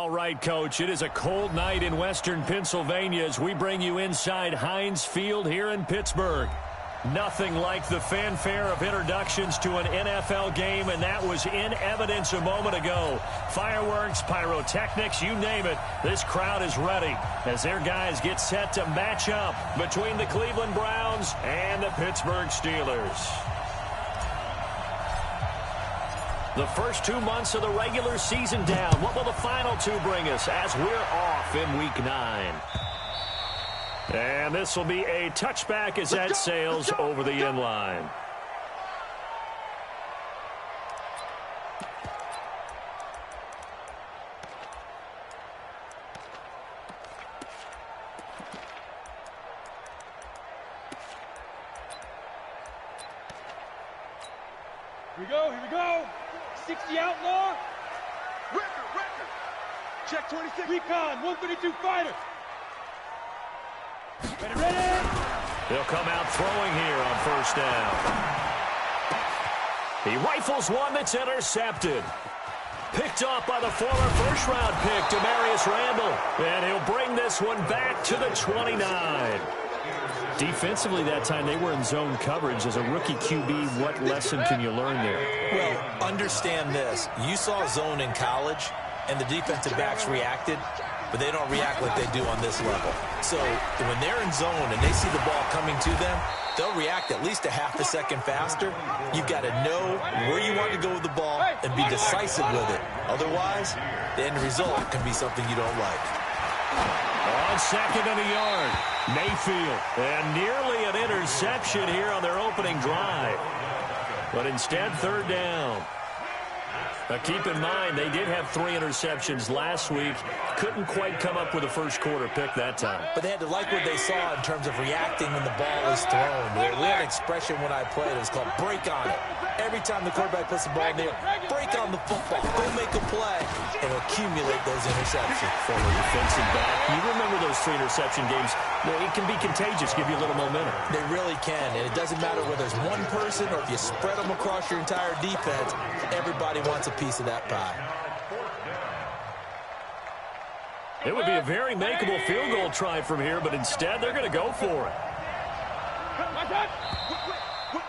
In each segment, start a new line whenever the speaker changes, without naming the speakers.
All right, Coach, it is a cold night in western Pennsylvania as we bring you inside Heinz Field here in Pittsburgh. Nothing like the fanfare of introductions to an NFL game, and that was in evidence a moment ago. Fireworks, pyrotechnics, you name it, this crowd is ready as their guys get set to match up between the Cleveland Browns and the Pittsburgh Steelers. The first 2 months of the regular season down. What will the final two bring us as we're off in Week 9? And this will be a touchback as that sails over the end line.
Here we go. 60 outlaw. Record. Check 26. Recon, 132 fighter. Ready.
He'll come out throwing here on first down. He rifles one that's intercepted. Picked off by the former first-round pick, Demarius Randall. And he'll bring this one back to the 29. Defensively that time, they were in zone coverage. As a rookie QB, what lesson can you learn there?
Well, understand this. You saw zone in college, and the defensive backs reacted, but they don't react like they do on this level. So when they're in zone and they see the ball coming to them, they'll react at least a half a second faster. You've got to know where you want to go with the ball and be decisive with it. Otherwise, the end result can be something you don't like.
On second and a yard, Mayfield. And nearly an interception here on their opening drive. But instead, third down. Now keep in mind, they did have 3 interceptions last week. Couldn't quite come up with a first quarter pick that time.
But they had to like what they saw in terms of reacting when the ball is thrown. We had an expression when I played. It was called break on it. Every time the quarterback puts the ball in there, break on the football. Go make a play and accumulate those interceptions.
Former defensive back. You remember those 3 interception games. It can be contagious, give you a little momentum.
They really can, and it doesn't matter whether it's one person or if you spread them across your entire defense. Everybody wants a piece of that pie.
It would be a very makeable field goal try from here, but instead they're going to go for it.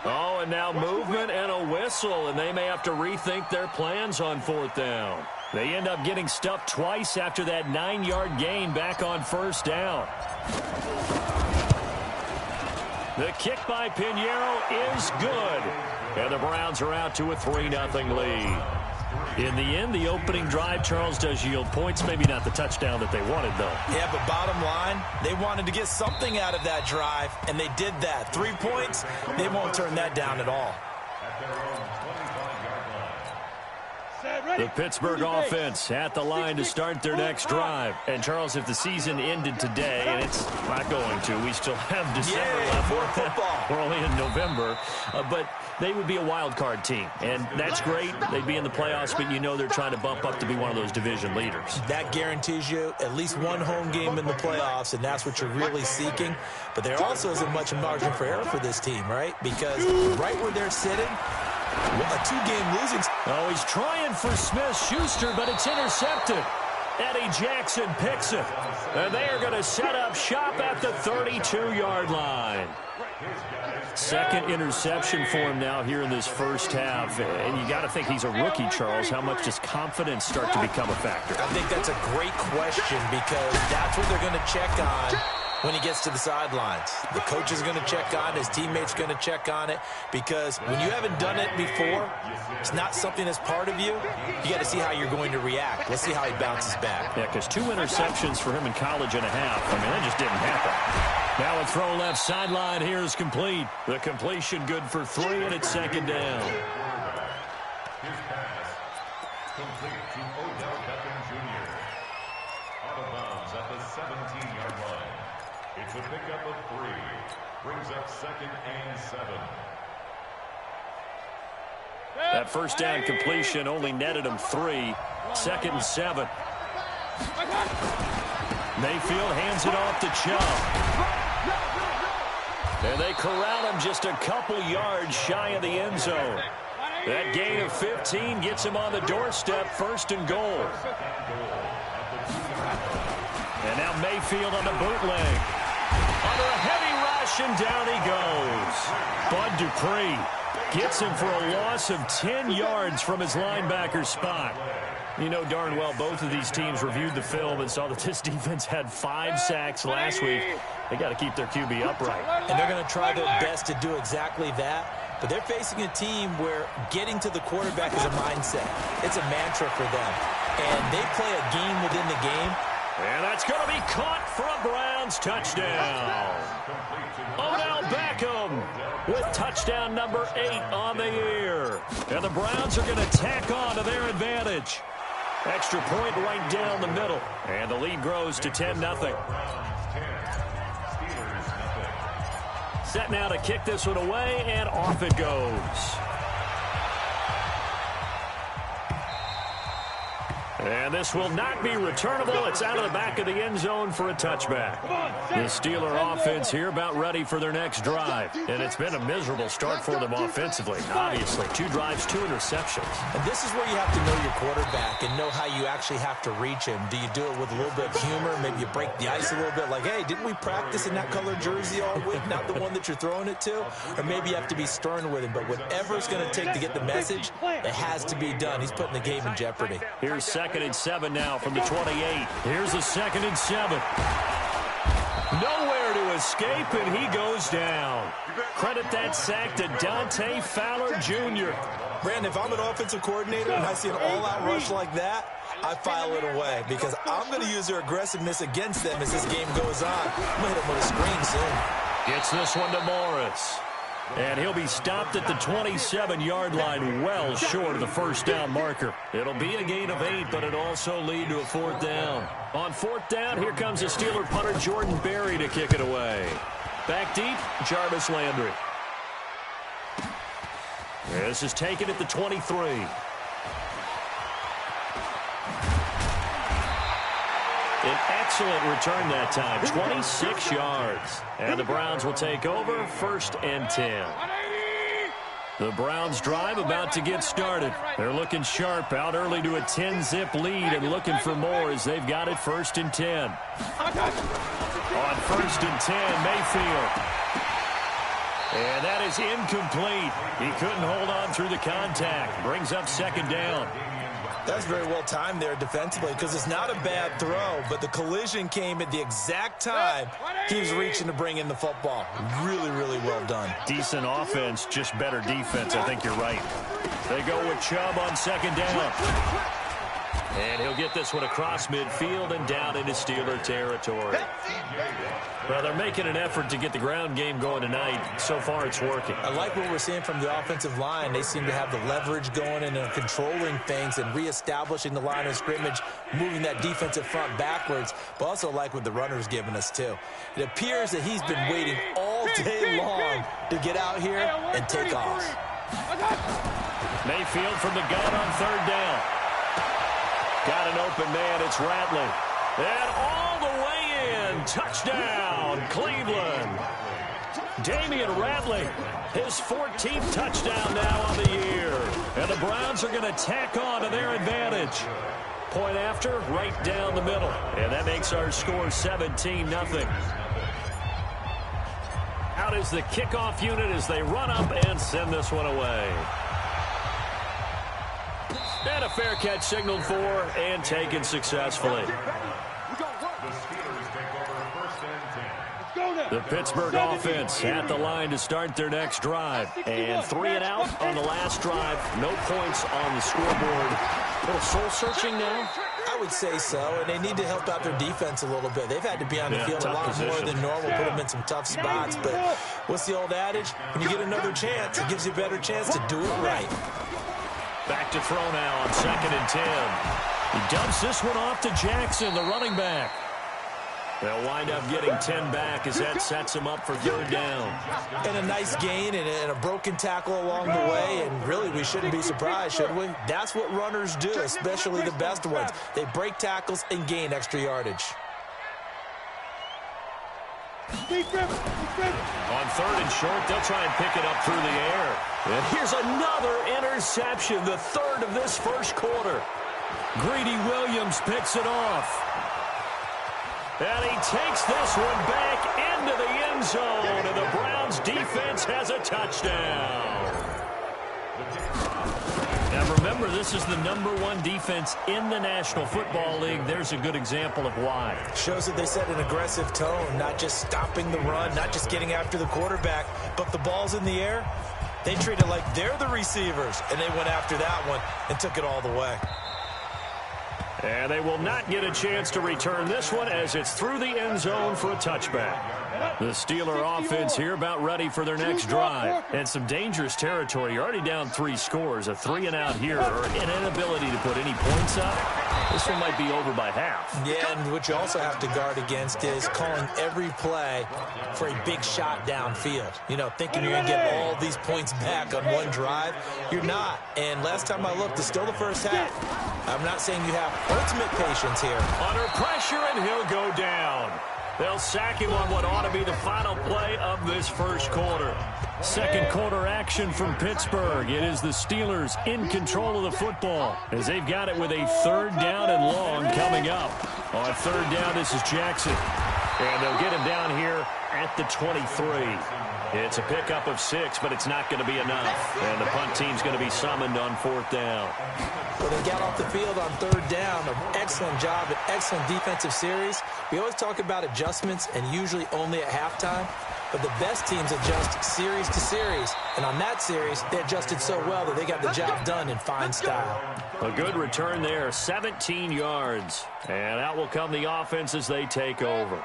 Oh, and now movement and a whistle, and they may have to rethink their plans on fourth down. They end up getting stuffed twice after that 9-yard gain back on first down. The kick by Pinheiro is good. And the Browns are out to a 3-0 lead. In the end, the opening drive, Charles, does yield points. Maybe not the touchdown that they wanted, though.
Yeah, but bottom line, they wanted to get something out of that drive, and they did that. 3 points, they won't turn that down at all.
The Pittsburgh offense at the line to start their next drive. And, Charles, if the season ended today, and it's not going to, we still have December left.
More football.
We're only in November. But they would be a wild card team, and that's great. They'd be in the playoffs, but you know they're trying to bump up to be one of those division leaders.
That guarantees you at least one home game in the playoffs, and that's what you're really seeking. But there also isn't much margin for error for this team, right? Because right where they're sitting, a 2-game losing.
Oh, he's trying for Smith-Schuster, but it's intercepted. Eddie Jackson picks it. And they are going to set up shop at the 32-yard line. Second interception for him now here in this first half. And you got to think he's a rookie, Charles. How much does confidence start to become a factor?
I think that's a great question because that's what they're going to check on when he gets to the sidelines. The coach is going to check on it. His teammates going to check on it because when you haven't done it before, it's not something that's part of you. You got to see how you're going to react. Let's see how he bounces back.
Yeah, because 2 interceptions for him in college and a half. I mean, that just didn't happen. Now a throw left sideline here is complete. The completion good for 3, and it's second down.
His pass complete to Odell Beckham Jr. Out of bounds at the 17-yard line. It's a pickup of 3. Brings up 2nd and 7.
That first down completion only netted him 3. 2nd and 7. Mayfield hands it off to Chubb. And they corral him just a couple yards shy of the end zone. That gain of 15 gets him on the doorstep, 1st and goal. And now Mayfield on the bootleg. Under a heavy rush, and down he goes. Bud Dupree gets him for a loss of 10 yards from his linebacker spot. You know darn well both of these teams reviewed the film and saw that this defense had 5 sacks last week. They got to keep their QB upright.
And they're going to try their best to do exactly that. But they're facing a team where getting to the quarterback is a mindset. It's a mantra for them. And they play a game within the game.
And that's going to be caught for a Browns touchdown. Odell Beckham with touchdown number 8 on the year. And the Browns are going to tack on to their advantage. Extra point right down the middle. And the lead grows to 10-0. Set now to kick this one away, and off it goes. And this will not be returnable. It's out of the back of the end zone for a touchback. The Steeler offense here about ready for their next drive. And it's been a miserable start for them offensively. Obviously, 2 drives, 2 interceptions.
And this is where you have to know your quarterback and know how you actually have to reach him. Do you do it with a little bit of humor? Maybe you break the ice a little bit like, hey, didn't we practice in that colored jersey all week, not the one that you're throwing it to? Or maybe you have to be stern with him. But whatever it's going to take to get the message, it has to be done. He's putting the game in jeopardy.
Here's 2nd and 7 now from the 28. Here's a 2nd and 7. Nowhere to escape, and he goes down. Credit that sack to Dante Fowler Jr.
Brandon, if I'm an offensive coordinator and I see an all-out rush like that, I file it away because I'm going to use their aggressiveness against them as this game goes on. I'm going to hit them with a screen soon.
Gets this one to Morris. And he'll be stopped at the 27-yard line, well short of the first down marker. It'll be a gain of 8, but it'll also lead to a 4th down. On 4th down, here comes the Steeler punter Jordan Berry to kick it away. Back deep, Jarvis Landry. This is taken at the 23. An excellent return that time, 26 yards. And the Browns will take over, 1st and 10. The Browns drive about to get started. They're looking sharp, out early to a 10-zip lead and looking for more as they've got it 1st and 10. On 1st and 10, Mayfield. And that is incomplete. He couldn't hold on through the contact. Brings up 2nd down.
That's very well timed there defensively because it's not a bad throw, but the collision came at the exact time he was reaching to bring in the football. Really, really well done.
Decent offense, just better defense. I think you're right. They go with Chubb on 2nd down. And he'll get this one across midfield and down into Steeler territory. Well, they're making an effort to get the ground game going tonight. So far, it's working.
I like what we're seeing from the offensive line. They seem to have the leverage going and controlling things and reestablishing the line of scrimmage, moving that defensive front backwards, but also like what the runner's giving us, too. It appears that he's been waiting all day long to get out here and take off.
Mayfield from the gun on 3rd down. Got an open man. It's Ratley. And all the way in. Touchdown, Cleveland. Damian Ratley, his 14th touchdown now on the year. And the Browns are going to tack on to their advantage. Point after, right down the middle. And that makes our score 17-0. Out is the kickoff unit as they run up and send this one away. And a fair catch signaled for and taken successfully. The Pittsburgh offense at the line to start their next drive. And 3 and out on the last drive. No points on the scoreboard. A little soul-searching now?
I would say so, and they need to help out their defense a little bit. They've had to be on the field a lot more than normal, put them in some tough spots. But what's the old adage? When you get another chance, it gives you a better chance to do it right.
Back to throw now on 2nd and 10. He dumps this one off to Jackson, the running back. They'll wind up getting 10 back as that sets him up for 3rd down.
And a nice gain and a broken tackle along the way, and really we shouldn't be surprised, should we? That's what runners do, especially the best ones. They break tackles and gain extra yardage.
On 3rd and short, they'll try and pick it up through the air. And here's another interception, the 3rd of this first quarter. Greedy Williams picks it off. And he takes this one back into the end zone, and the Browns defense has a touchdown. Now remember, this is the #1 defense in the National Football League. There's a good example of why.
Shows that they set an aggressive tone, not just stopping the run, not just getting after the quarterback, but the ball's in the air. They treat it like they're the receivers, and they went after that one and took it all the way.
And they will not get a chance to return this one as it's through the end zone for a touchback. The Steeler offense here about ready for their next drive. And some dangerous territory. You're already down 3 scores. A 3-and-out here or an inability to put any points up. This one might be over by half.
Yeah, and what you also have to guard against is calling every play for a big shot downfield. You know, thinking you're going to get all these points back on one drive. You're not. And last time I looked, it's still the first half. I'm not saying you have ultimate patience here.
Under pressure, and he'll go down. They'll sack him on what ought to be the final play of this first quarter. Second quarter action from Pittsburgh. It is the Steelers in control of the football as they've got it with a 3rd down and long coming up. On 3rd down, this is Jackson. And they'll get him down here at the 23. It's a pickup of 6, but it's not going to be enough. And the punt team's going to be summoned on 4th down.
Well, they got off the field on 3rd down. An excellent job, an excellent defensive series. We always talk about adjustments and usually only at halftime. But the best teams adjust series to series. And on that series, they adjusted so well that they got the job done in fine style.
A good return there, 17 yards. And out will come the offense as they take over.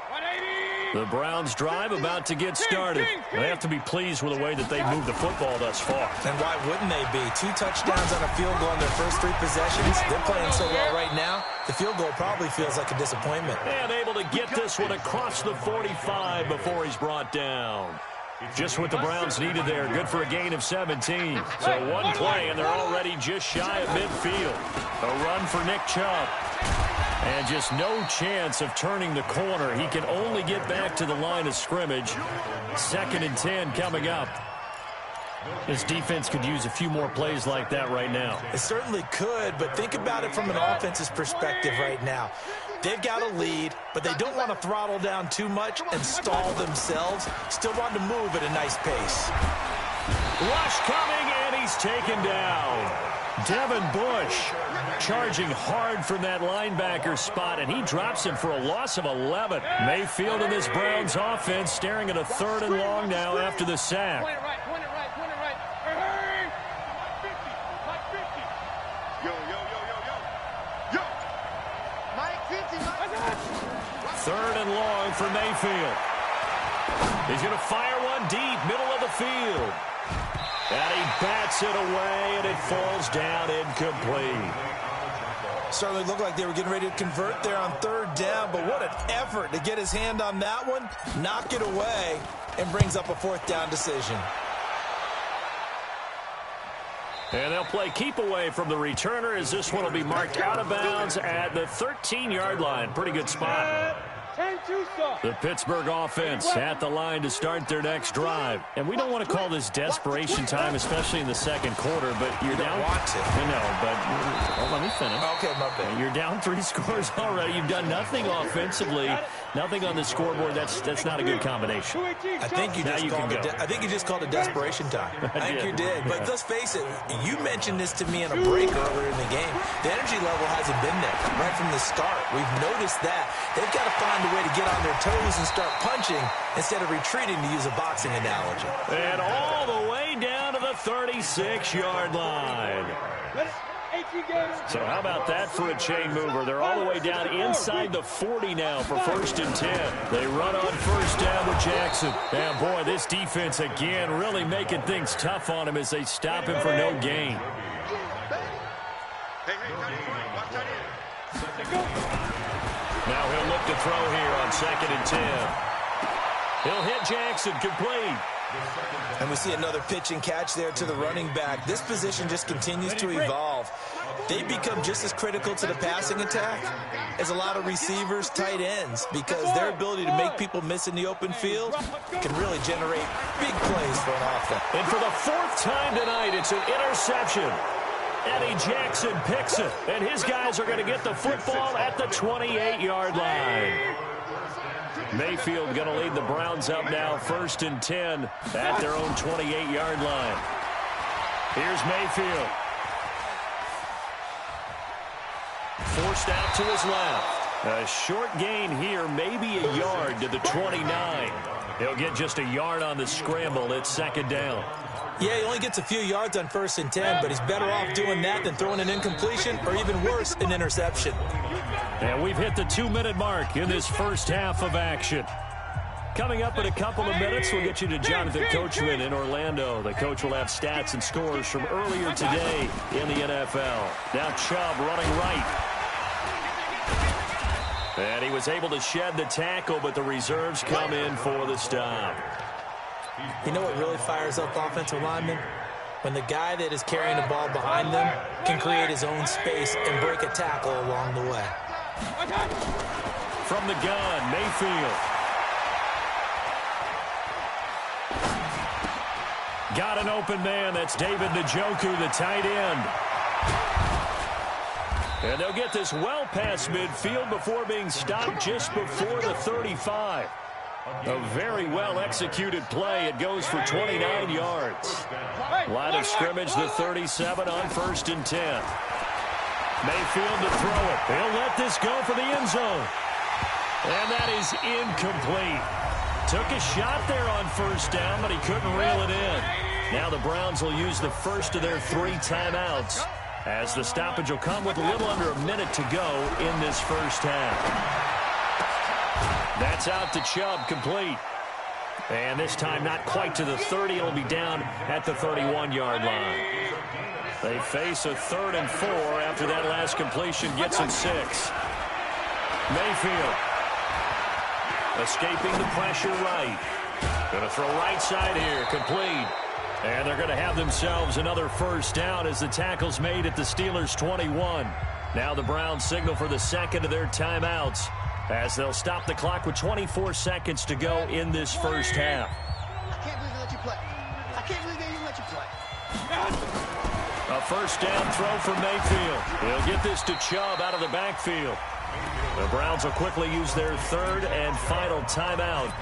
The Browns drive about to get started. They have to be pleased with the way that they've moved the football thus far.
And why wouldn't they be? 2 touchdowns on a field goal in their first 3 possessions. They're playing so well right now, the field goal probably feels like a disappointment.
And able to get this one across the 45 before he's brought down. Just what the Browns needed there. Good for a gain of 17. So one play, and they're already just shy of midfield. A run for Nick Chubb. And just no chance of turning the corner. He can only get back to the line of scrimmage. 2nd and 10 coming up. This defense could use a few more plays like that right now.
It certainly could, but think about it from an offense's perspective right now. They've got a lead, but they don't want to throttle down too much and stall themselves. Still want to move at a nice pace.
Rush coming, and he's taken down. Devin Bush charging hard from that linebacker spot, and he drops him for a loss of 11. Mayfield and this Browns offense staring at a 3rd and long now after the sack.
Point it right. Hey! 50. Yo. Mike 50.
3rd and long for Mayfield. He's going to fire one deep, middle of the field. And he bats it away, and it falls down incomplete.
Certainly looked like they were getting ready to convert there on 3rd down, but what an effort to get his hand on that one, knock it away, and brings up a 4th down decision.
And they'll play keep away from the returner as this one will be marked out of bounds at the 13-yard line. Pretty good spot. The Pittsburgh offense at the line to start their next drive. And we don't want to call this desperation time, especially in the 2nd quarter, but you're down.
Want to.
I know, but let me finish.
Okay, my bad.
You're down 3 scores already. You've done nothing offensively, nothing on the scoreboard. That's not a good combination.
I think you just called it desperation time. I think you did. But let's face it, you mentioned this to me in a break earlier in the game. The energy level hasn't been there right from the start. We've noticed that. They've got to find a way to get on their toes and start punching instead of retreating, to use a boxing analogy.
And all the way down to the 36-yard line. So how about that for a chain mover? They're all the way down inside the 40 now for 1st and 10. They run on 1st down with Jackson. And boy, this defense again really making things tough on him as they stop him for no gain. Now he'll look to throw here on 2nd and 10. He'll hit Jackson, complete.
And we see another pitch and catch there to the running back. This position just continues to evolve. They become just as critical to the passing attack as a lot of receivers, tight ends, because their ability to make people miss in the open field can really generate big plays for an offense.
And for the 4th time tonight, it's an interception. Eddie Jackson picks it, and his guys are going to get the football at the 28-yard line. Mayfield going to lead the Browns up now, 1st and 10 at their own 28-yard line. Here's Mayfield. Forced out to his left. A short gain here, maybe a yard to the 29. He'll get just a yard on the scramble. It's 2nd down.
Yeah, he only gets a few yards on 1st and 10, but he's better off doing that than throwing an incompletion or even worse, an interception.
And we've hit the 2-minute mark in this first half of action. Coming up in a couple of minutes, we'll get you to Jonathan Coachman in Orlando. The coach will have stats and scores from earlier today in the NFL. Now Chubb running right. And he was able to shed the tackle, but the reserves come in for the stop.
You know what really fires up offensive linemen? When the guy that is carrying the ball behind them can create his own space and break a tackle along the way.
From the gun, Mayfield. Got an open man. That's David Njoku, the tight end. And they'll get this well past midfield before being stopped just before the 35. A very well-executed play. It goes for 29 yards. Line of scrimmage, the 37 on 1st and 10. Mayfield to throw it. He'll let this go for the end zone. And that is incomplete. Took a shot there on 1st down, but he couldn't reel it in. Now the Browns will use the first of their 3 timeouts, as the stoppage will come with a little under a minute to go in this first half. That's out to Chubb, complete. And this time not quite to the 30. It'll be down at the 31-yard line. They face a 3rd and 4 after that last completion gets him 6. Mayfield escaping the pressure right. Going to throw right side here, complete. And they're going to have themselves another first down as the tackle's made at the Steelers' 21. Now the Browns signal for the second of their timeouts, as they'll stop the clock with 24 seconds to go in this first half.
I can't believe they let you play. I can't believe they even let you play.
A first down throw for Mayfield. He'll get this to Chubb out of the backfield. The Browns will quickly use their 3rd and final timeout,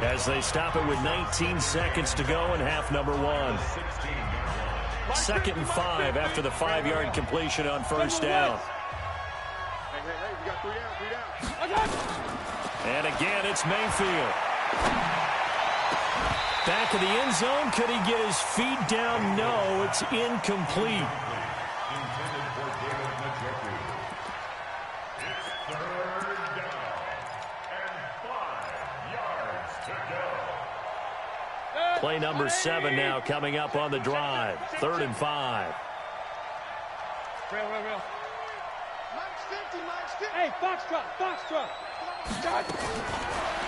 as they stop it with 19 seconds to go in half number 1. 2nd and 5 after the 5-yard completion on 1st down.
Hey, we got 3 down.
And again, it's Mayfield. Back of the end zone. Could he get his feet down? No, it's incomplete.
Intended for David Njoku. It's 3rd down and 5 yards to go.
Play number 7 now coming up on the drive. 3rd and 5.
Real. Mike's 50, Mike's 50. Hey, Foxtrot.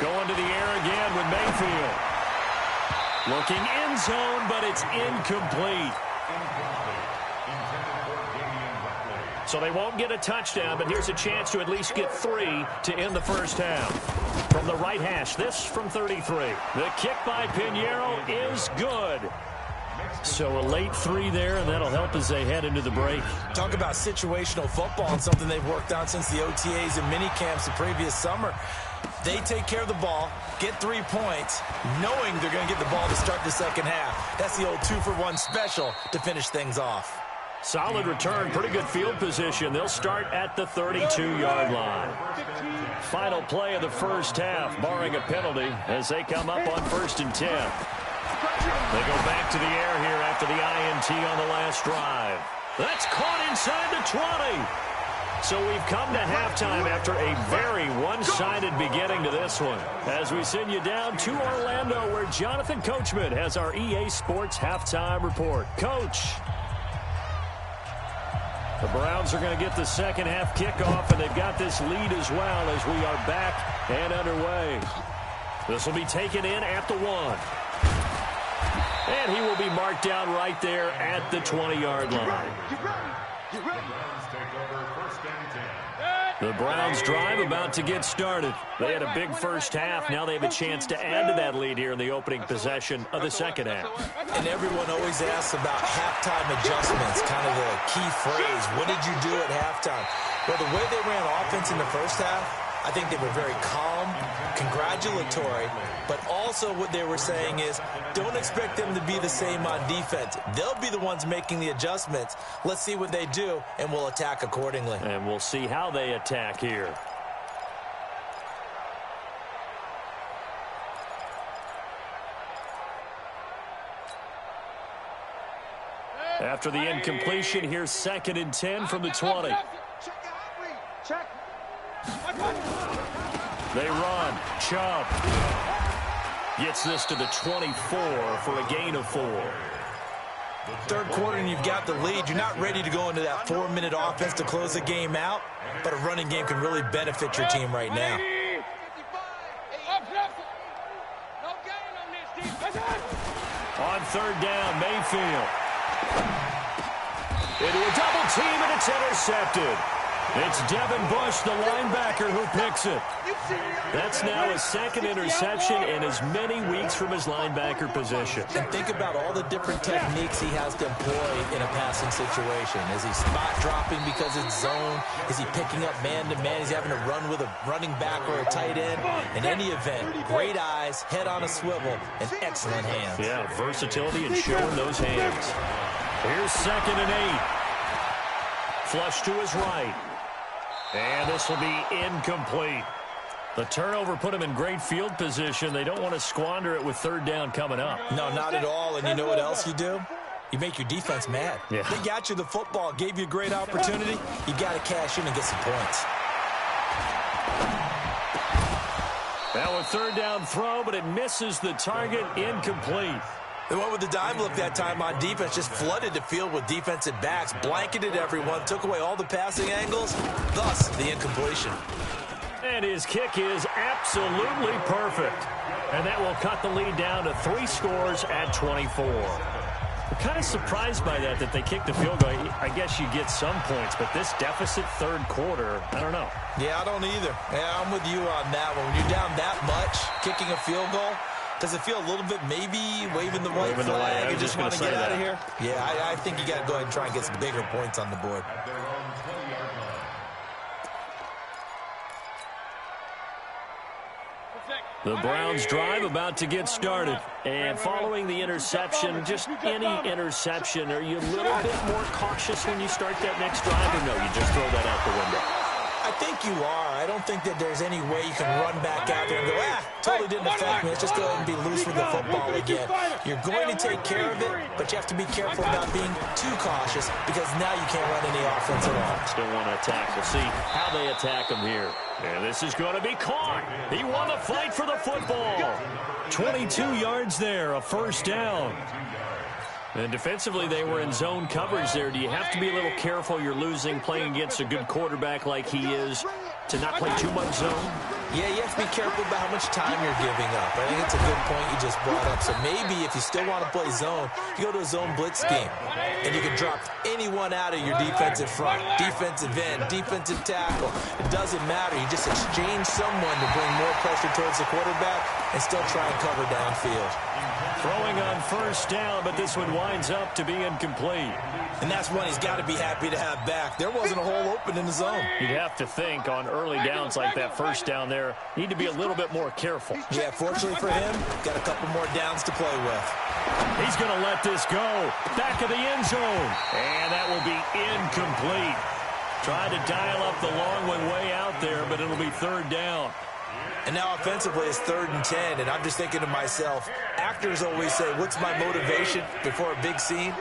Going to the air again with Mayfield. Looking end zone, but it's incomplete. So they won't get a touchdown, but here's a chance to at least get 3 to end the first half. From the right hash, this from 33. The kick by Pinheiro is good. So a late 3 there, and that'll help as they head into the break.
Talk about situational football and something they've worked on since the OTAs and mini camps the previous summer. They take care of the ball, get 3 points, knowing they're going to get the ball to start the second half. That's the old 2-for-1 special to finish things off.
Solid return, pretty good field position. They'll start at the 32-yard line. Final play of the first half, barring a penalty, as they come up on 1st and 10. They go back to the air here after the INT on the last drive. That's caught inside the 20. So we've come to halftime after a very one-sided beginning to this one, as we send you down to Orlando, where Jonathan Coachman has our EA Sports halftime report. Coach. The Browns are going to get the second half kickoff, and they've got this lead as well as we are back and underway. This will be taken in at the 1. And he will be marked down right there at the 20-yard line. The Browns drive about to get started. They had a big first half. Now they have a chance to add to that lead here in the opening possession of the second half.
And everyone always asks about halftime adjustments, kind of the key phrase. What did you do at halftime? Well, the way they ran offense in the first half, I think they were very calm, congratulatory, but also what they were saying is don't expect them to be the same on defense. They'll be the ones making the adjustments. Let's see what they do, and we'll attack accordingly.
And we'll see how they attack here. After the incompletion, here's 2nd and 10 from the 20. They run. Chubb gets this to the 24 for a gain of 4.
Third quarter and you've got the lead. You're not ready to go into that 4-minute offense to close the game out, but a running game can really benefit your team right now.
On 3rd down, Mayfield. Into a double team, and it's intercepted. It's Devin Bush, the linebacker, who picks it. That's now his 2nd interception in as many weeks from his linebacker position.
And think about all the different techniques he has to employ in a passing situation. Is he spot dropping because it's zone? Is he picking up man-to-man? Is he having to run with a running back or a tight end? In any event, great eyes, head on a swivel, and excellent hands.
Yeah, versatility and showing those hands. Here's 2nd and 8. Flush to his right. And this will be incomplete. The turnover put him in great field position. They don't want to squander it with 3rd down coming up.
No, not at all. And you know what else you do? You make your defense mad.
Yeah.
They got you the football, gave you a great opportunity. You got to cash in and get some points.
Now a 3rd down throw, but it misses the target. Incomplete.
They went with the dime look that time on defense, just flooded the field with defensive backs, blanketed everyone, took away all the passing angles, thus the incompletion.
And his kick is absolutely perfect. And that will cut the lead down to 3 scores at 24. I'm kind of surprised by that they kicked the field goal. I guess you get some points, but this deficit 3rd quarter, I don't know.
Yeah, I don't either. Yeah, I'm with you on that one. When you're down that much, kicking a field goal, does it feel a little bit maybe waving the white flag and just want to get out of here? Yeah, I think you got to go ahead and try and get some bigger points on the board.
The Browns drive about to get started. And following the interception, just any interception, are you a little bit more cautious when you start that next drive, or no, you just throw that out the window?
I think you are. I don't think that there's any way you can run back out there and go, totally didn't affect me. Let's just go ahead and be loose with the football again. You're going to take care of it, but you have to be careful about being too cautious because now you can't run any offense at all.
Still want to attack. We'll see how they attack him here. And this is going to be caught. He won the fight for the football. 22 yards there, a 1st down. And defensively, they were in zone coverage there. Do you have to be a little careful? You're losing, playing against a good quarterback like he is, to not play too much zone?
Yeah, you have to be careful about how much time you're giving up. I think it's a good point you just brought up. So maybe if you still want to play zone, you go to a zone blitz scheme. And you can drop anyone out of your defensive front, defensive end, defensive tackle. It doesn't matter. You just exchange someone to bring more pressure towards the quarterback and still try and cover downfield.
Throwing on 1st down, but this one winds up to be incomplete.
And that's one he's got to be happy to have back. There wasn't a hole open in the zone.
You'd have to think on early downs like that 1st down there, need to be a little bit more careful.
Yeah, fortunately for him, got a couple more downs to play with.
He's going to let this go. Back of the end zone. And that will be incomplete. Tried to dial up the long one way out there, but it'll be 3rd down.
And now offensively it's 3rd and 10, and I'm just thinking to myself, actors always say, what's my motivation before a big scene?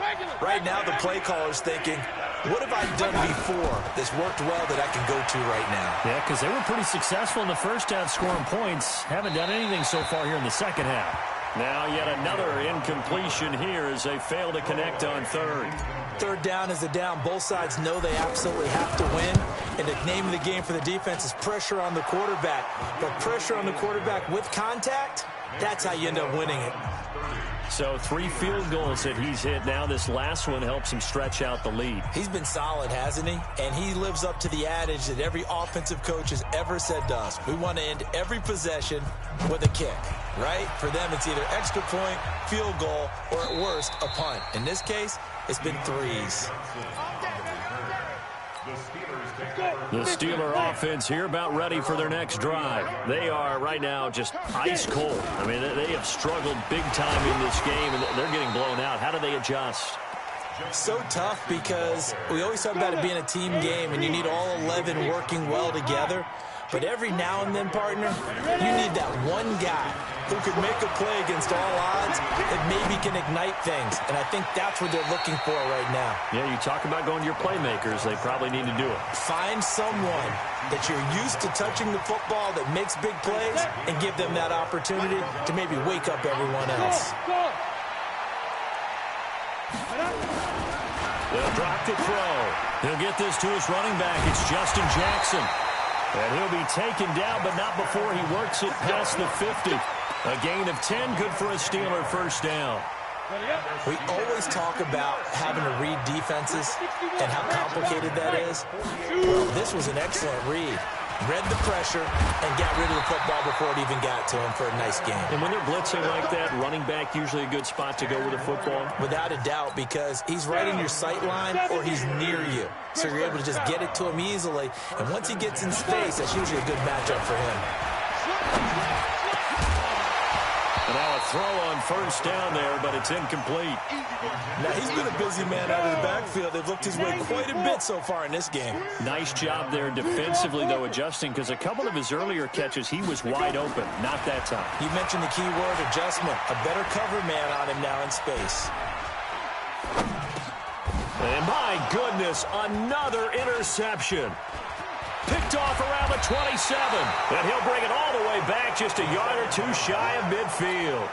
Right now the play caller's thinking, what have I done before that's worked well that I can go to right now?
Yeah, because they were pretty successful in the 1st half scoring points. Haven't done anything so far here in the 2nd half. Now yet another incompletion here as they fail to connect on 3rd.
3rd down is a down. Both sides know they absolutely have to win. And the name of the game for the defense is pressure on the quarterback. But pressure on the quarterback with contact, that's how you end up winning it.
So 3 field goals that he's hit now. This last one helps him stretch out the lead.
He's been solid, hasn't he? And he lives up to the adage that every offensive coach has ever said to us. We want to end every possession with a kick, right? For them, it's either extra point, field goal, or at worst, a punt. In this case, it's been 3s.
The Steelers take
The Steeler offense here about ready for their next drive. They are right now just ice cold. I mean, they have struggled big time in this game, and they're getting blown out. How do they adjust?
So tough because we always talk about it being a team game, and you need all 11 working well together. But every now and then, partner, you need that one guy who could make a play against all odds that maybe can ignite things. And I think that's what they're looking for right now.
Yeah, you talk about going to your playmakers. They probably need to do it.
Find someone that you're used to touching the football that makes big plays and give them that opportunity to maybe wake up everyone else.
They'll drop the throw. He'll get this to his running back. It's Justin Jackson. And he'll be taken down, but not before he works it past the 50. A gain of 10, good for a Steeler first down.
We always talk about having to read defenses and how complicated that is. Well, this was an excellent read. Read the pressure and got rid of the football before it even got to him for a nice game.
And when they're blitzing like that, running back usually a good spot to go with the football?
Without a doubt, because he's right in your sight line or he's near you. So you're able to just get it to him easily. And once he gets in space, that's usually a good matchup for him.
And now a throw on first down there, but it's incomplete.
Now, he's been a busy man out of the backfield. They've looked his way quite a bit so far in this game.
Nice job there defensively, though, adjusting, because a couple of his earlier catches, he was wide open. Not that time.
You mentioned the key word, adjustment. A better cover man on him now in space.
And my goodness, another interception. Picked off around the 27. And he'll bring it all the way back just a yard or two shy of midfield.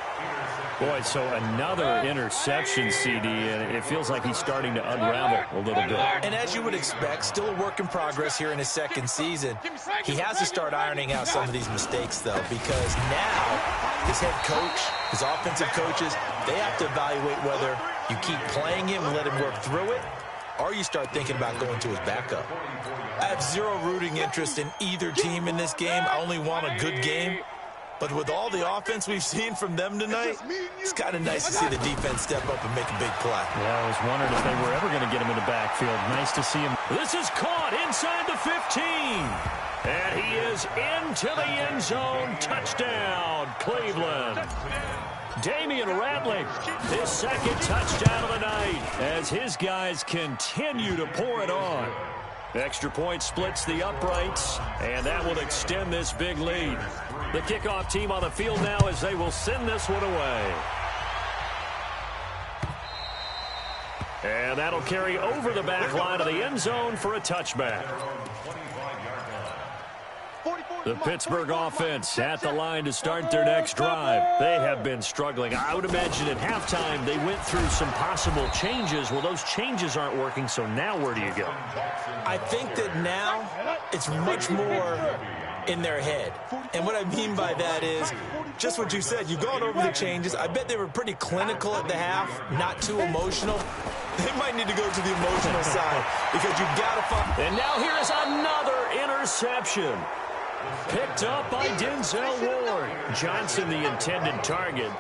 Boy, so another interception, CD, and it feels like he's starting to unravel a little bit.
And as you would expect, still a work in progress here in his second season. He has to start ironing out some of these mistakes, though, because now his head coach, his offensive coaches, they have to evaluate whether you keep playing him and let him work through it, or you start thinking about going to his backup. I have zero rooting interest in either team in this game. I only want a good game. But with all the offense we've seen from them tonight, it's kind of nice to see the defense step up and make a big play.
Yeah, I was wondering if they were ever going to get him in the backfield. Nice to see him. This is caught inside the 15. And he is into the end zone. Touchdown, Cleveland. Damian Ratley, his second touchdown of the night as his guys continue to pour it on. Extra point splits the uprights, and that will extend this big lead. The kickoff team on the field now as they will send this one away. And that'll carry over the back line of the end zone for a touchback. The Pittsburgh offense at the line to start their next drive. They have been struggling. I would imagine at halftime they went through some possible changes. Well, those changes aren't working, so now where do you go?
I think that now it's much more in their head. And what I mean by that is just what you said. You've gone over the changes. I bet they were pretty clinical at the half, not too emotional. They might need to go to the emotional side because you've got to find.
And now here is another interception. Picked up by Denzel Ward. Johnson, the intended target.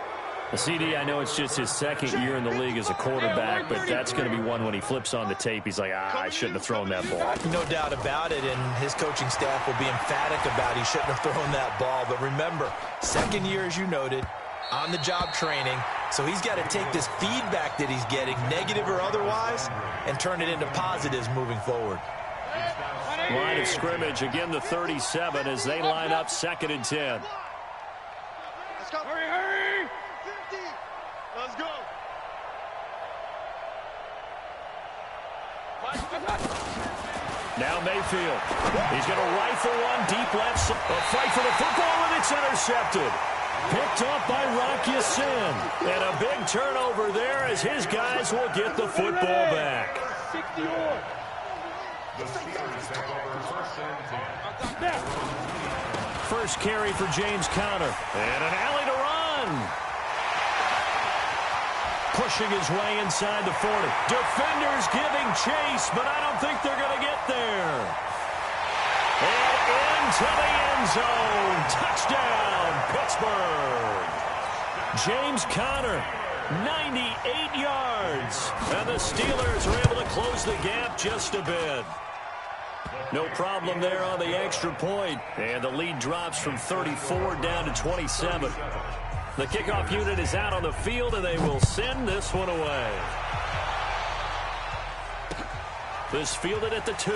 The CD, I know it's just his second year in the league as a quarterback, but that's going to be one when he flips on the tape. He's like, I shouldn't have thrown that ball.
No doubt about it, and his coaching staff will be emphatic about he shouldn't have thrown that ball. But remember, second year, as you noted, on-the-job training. So he's got to take this feedback that he's getting, negative or otherwise, and turn it into positives moving forward.
Line of scrimmage, again the 37 as they line up 2nd and 10.
Let's go. Hurry. 50. Let's go.
Now Mayfield. He's going to rifle one deep left. A fight for the football, and it's intercepted. Picked up by Rock Ya-Sin. And a big turnover there as his guys will get the football back.
61. The Steelers take over 1st and 10.
First carry for James Conner. And an alley to run. Pushing his way inside the 40. Defenders giving chase, but I don't think they're going to get there. And into the end zone. Touchdown, Pittsburgh. James Conner, 98 yards. And the Steelers are able to close the gap just a bit. No problem there on the extra point. And the lead drops from 34 down to 27. The kickoff unit is out on the field, and they will send this one away. This fielded at the 2.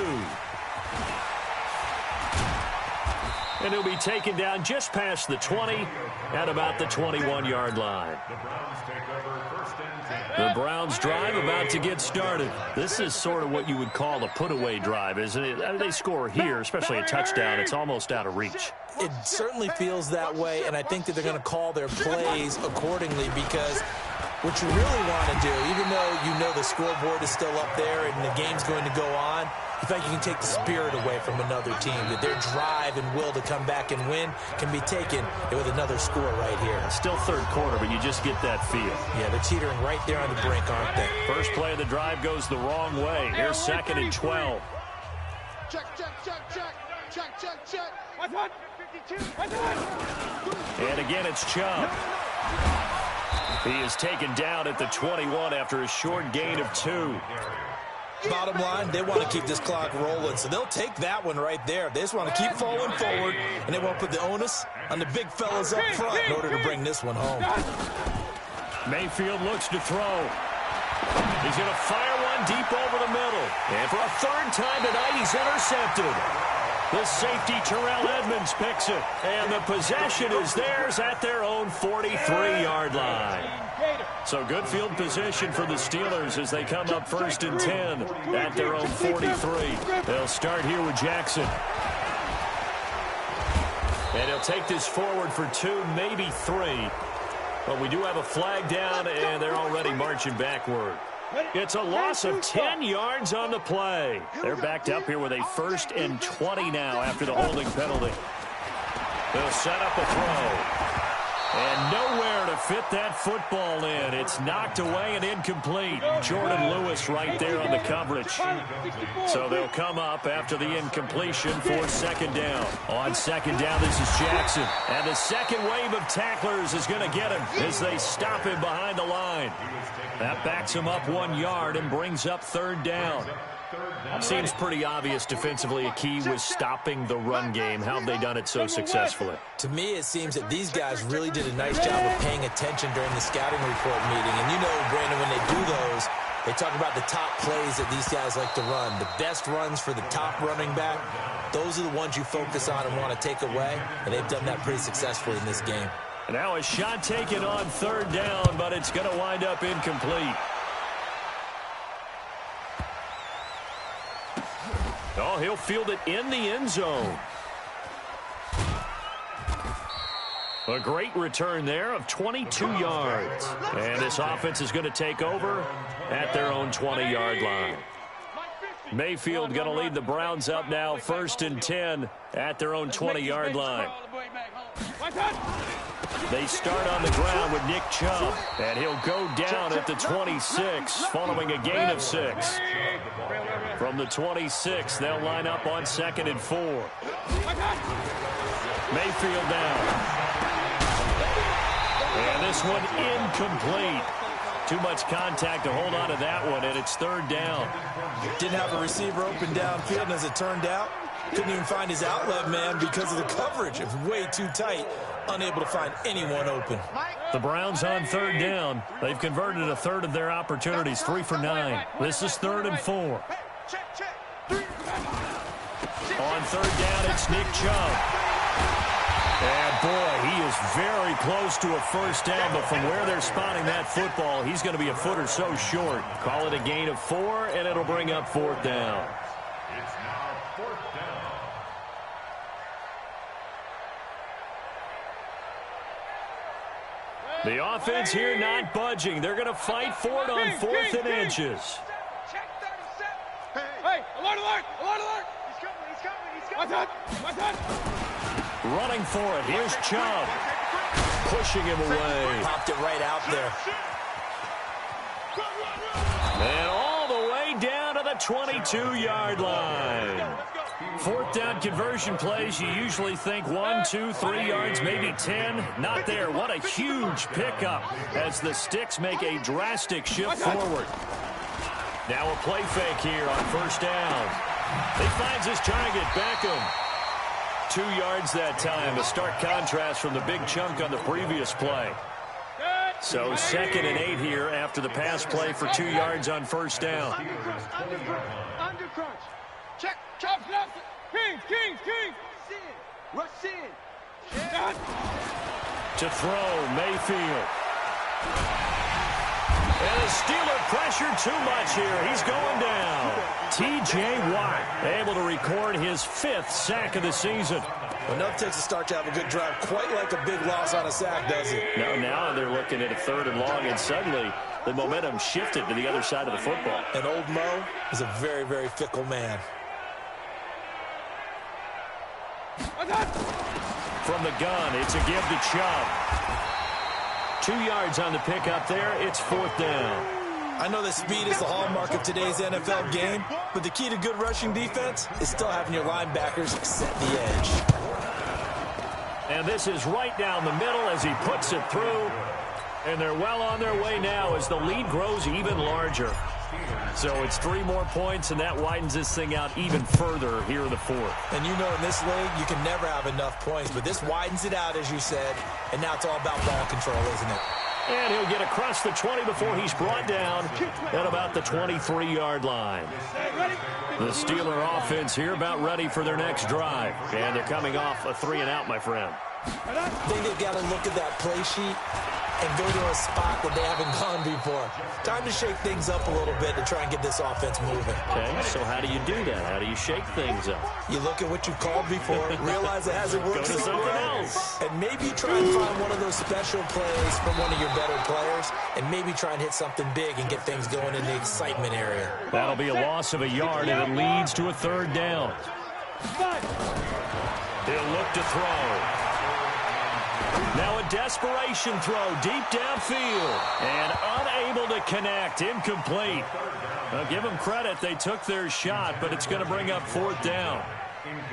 And he'll be taken down just past the 20 at about the 21-yard line. The Browns drive about to get started. This is sort of what you would call a put-away drive, isn't it? They score here, especially a touchdown. It's almost out of reach.
It certainly feels that way, and I think that they're going to call their plays accordingly because what you really want to do, even though you know the scoreboard is still up there and the game's going to go on, you think you can take the spirit away from another team, that their drive and will to come back and win can be taken with another score right here.
Still third quarter, but you just get that feel.
Yeah, they're teetering right there on the brink, aren't they?
First play of the drive goes the wrong way. Here's 2nd and 12.
Check, check, check, check. Check, check, check.
What? 52. What?
And again, it's Chubb. He is taken down at the 21 after a short gain of 2.
Bottom line, they want to keep this clock rolling, so they'll take that one right there. They just want to keep falling forward, and they want to put the onus on the big fellas up front in order to bring this one home.
Mayfield looks to throw. He's going to fire one deep over the middle. And for a 3rd time tonight, he's intercepted. The safety, Terrell Edmonds, picks it. And the possession is theirs at their own 43-yard line. So good field position for the Steelers as they come up 1st and 10 at their own 43. They'll start here with Jackson. And he'll take this forward for 2, maybe 3. But we do have a flag down, and they're already marching backward. It's a loss of 10 yards on the play. They're backed up here with a 1st and 20 now after the holding penalty. They'll set up a throw. And nowhere to fit that football in. It's knocked away and incomplete. Jordan Lewis right there on the coverage. So they'll come up after the incompletion for 2nd down. On 2nd down, this is Jackson. And the second wave of tacklers is going to get him as they stop him behind the line. That backs him up 1 yard and brings up 3rd down. Seems pretty obvious defensively a key was stopping the run game. How have they done it so successfully?
To me, it seems that these guys really did a nice job of paying attention during the scouting report meeting. And you know, Brandon, when they do those, they talk about the top plays that these guys like to run. The best runs for the top running back, those are the ones you focus on and want to take away. And they've done that pretty successfully in this game.
And now a shot taken on 3rd down, but it's going to wind up incomplete. Oh, he'll field it in the end zone. A great return there of 22 yards. And this offense is going to take over at their own 20-yard line. Mayfield going to lead the Browns up now 1st and 10 at their own 20-yard line. They start on the ground with Nick Chubb, and he'll go down at the 26 following a gain of 6. From the 26, they'll line up on 2nd and 4. Mayfield down. And this one incomplete. Too much contact to hold on to that one, and it's 3rd down.
Didn't have a receiver open downfield, and as it turned out, couldn't even find his outlet man because of the coverage. It was way too tight, unable to find anyone open.
The Browns on 3rd down. They've converted a 1/3 of their opportunities, 3 for 9. This is 3rd and 4. On 3rd down, it's Nick Chubb. And, boy, he is very close to a 1st down, but from where they're spotting that football, he's going to be a foot or so short. Call it a gain of 4, and it'll bring up 4th down.
It's now 4th down.
The offense here not budging. They're going to fight for it on 4th and inches.
Check 37. Hey, alert, alert, alert, alert. He's coming. What's that?
Running for it. Here's Chubb. Pushing him away.
Popped it right out there.
And all the way down to the 22-yard line. 4th down conversion plays, you usually think 1, 2, 3 yards, maybe 10. Not there. What a huge pickup as the Sticks make a drastic shift forward. Now a play fake here on 1st down. He finds his target, Beckham. 2 yards that time, a stark contrast from the big chunk on the previous play. So 2nd and 8 here after the pass play for 2 yards on first down.
Under crunch. Check.
Chop, chop. Kings.
Rush in.
To throw, Mayfield. And the Steeler pressure too much here. He's going down. T.J. Watt able to record his 5th sack of the season.
Enough takes a start to have a good drive, quite like a big loss on a sack, does it?
Now they're looking at a 3rd and long, and suddenly the momentum shifted to the other side of the football.
And old Mo is a very, very fickle man.
From the gun, it's a give to Chubb. 2 yards on the pickup there. It's 4th down.
I know that speed is the hallmark of today's NFL game, but the key to good rushing defense is still having your linebackers set the edge.
And this is right down the middle as he puts it through. And they're well on their way now as the lead grows even larger. So it's 3 more points, and that widens this thing out even further here in the 4th.
And you know in this league, you can never have enough points, but this widens it out, as you said, and now it's all about ball control, isn't it?
And he'll get across the 20 before he's brought down at about the 23-yard line. The Steeler offense here about ready for their next drive. And they're coming off a 3-and-out, my friend.
I think they've got to look at that play sheet and go to a spot that they haven't gone before. Time to shake things up a little bit to try and get this offense moving.
Okay, so how do you do that? How do you shake things up?
You look at what you called before, realize it hasn't worked
Go to something else.
and maybe try and find one of those special plays from one of your better players, and maybe try and hit something big and get things going in the excitement area.
That'll be a loss of a yard, and it leads to a 3rd down. He'll look to throw. Now a desperation throw deep downfield and unable to connect. Incomplete. Well, give them credit. They took their shot, but it's going to bring up 4th down.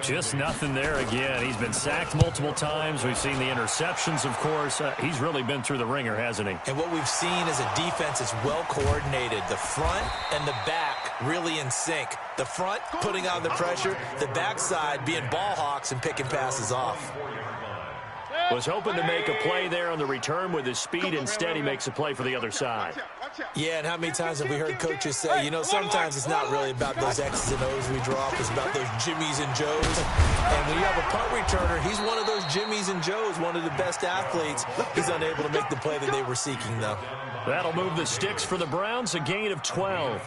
Just nothing there again. He's been sacked multiple times. We've seen the interceptions, of course. He's really been through the ringer, hasn't he?
And what we've seen is a defense that's well coordinated. The front and the back really in sync. The front putting on the pressure, the backside being ball hawks and picking passes off.
Was hoping to make a play there on the return with his speed. Instead, he makes a play for the other side.
Yeah, and how many times have we heard coaches say, you know, sometimes it's not really about those X's and O's we drop. It's about those Jimmies and Joes. And when you have a punt returner, he's one of those Jimmies and Joes, one of the best athletes. He's unable to make the play that they were seeking, though.
That'll move the sticks for the Browns, a gain of 12.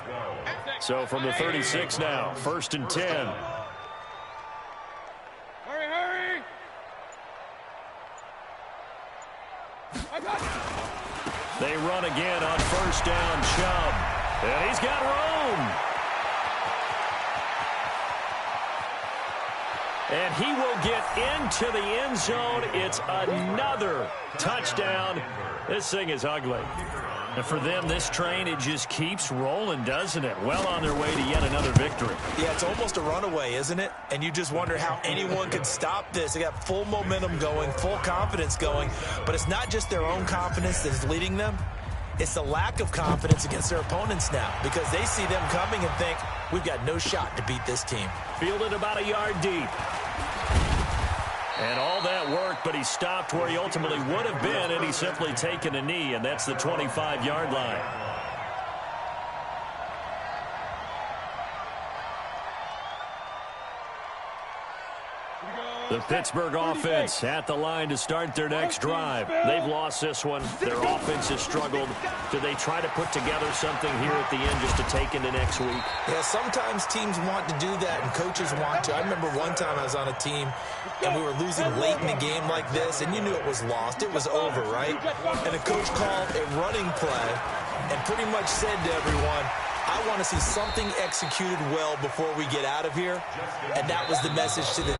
So from the 36 now, 1st and 10.
Hurry!
They run again on 1st down, Chubb. And he's got room. And he will get into the end zone. It's another touchdown. This thing is ugly. And for them, this train, it just keeps rolling, doesn't it? Well on their way to yet another victory.
Yeah, it's almost a runaway, isn't it? And you just wonder how anyone could stop this. They got full momentum going, full confidence going. But it's not just their own confidence that is leading them. It's the lack of confidence against their opponents now, because they see them coming and think, we've got no shot to beat this team.
Fielded about a yard deep. And all that worked, but he stopped where he ultimately would have been, and he's simply taken a knee, and that's the 25-yard line. The Pittsburgh offense at the line to start their next drive. They've lost this one. Their offense has struggled. Do they try to put together something here at the end just to take into next week?
Yeah, sometimes teams want to do that and coaches want to. I remember one time I was on a team and we were losing late in the game like this, and you knew it was lost. It was over, right? And the coach called a running play and pretty much said to everyone, I want to see something executed well before we get out of here. And that was the message to the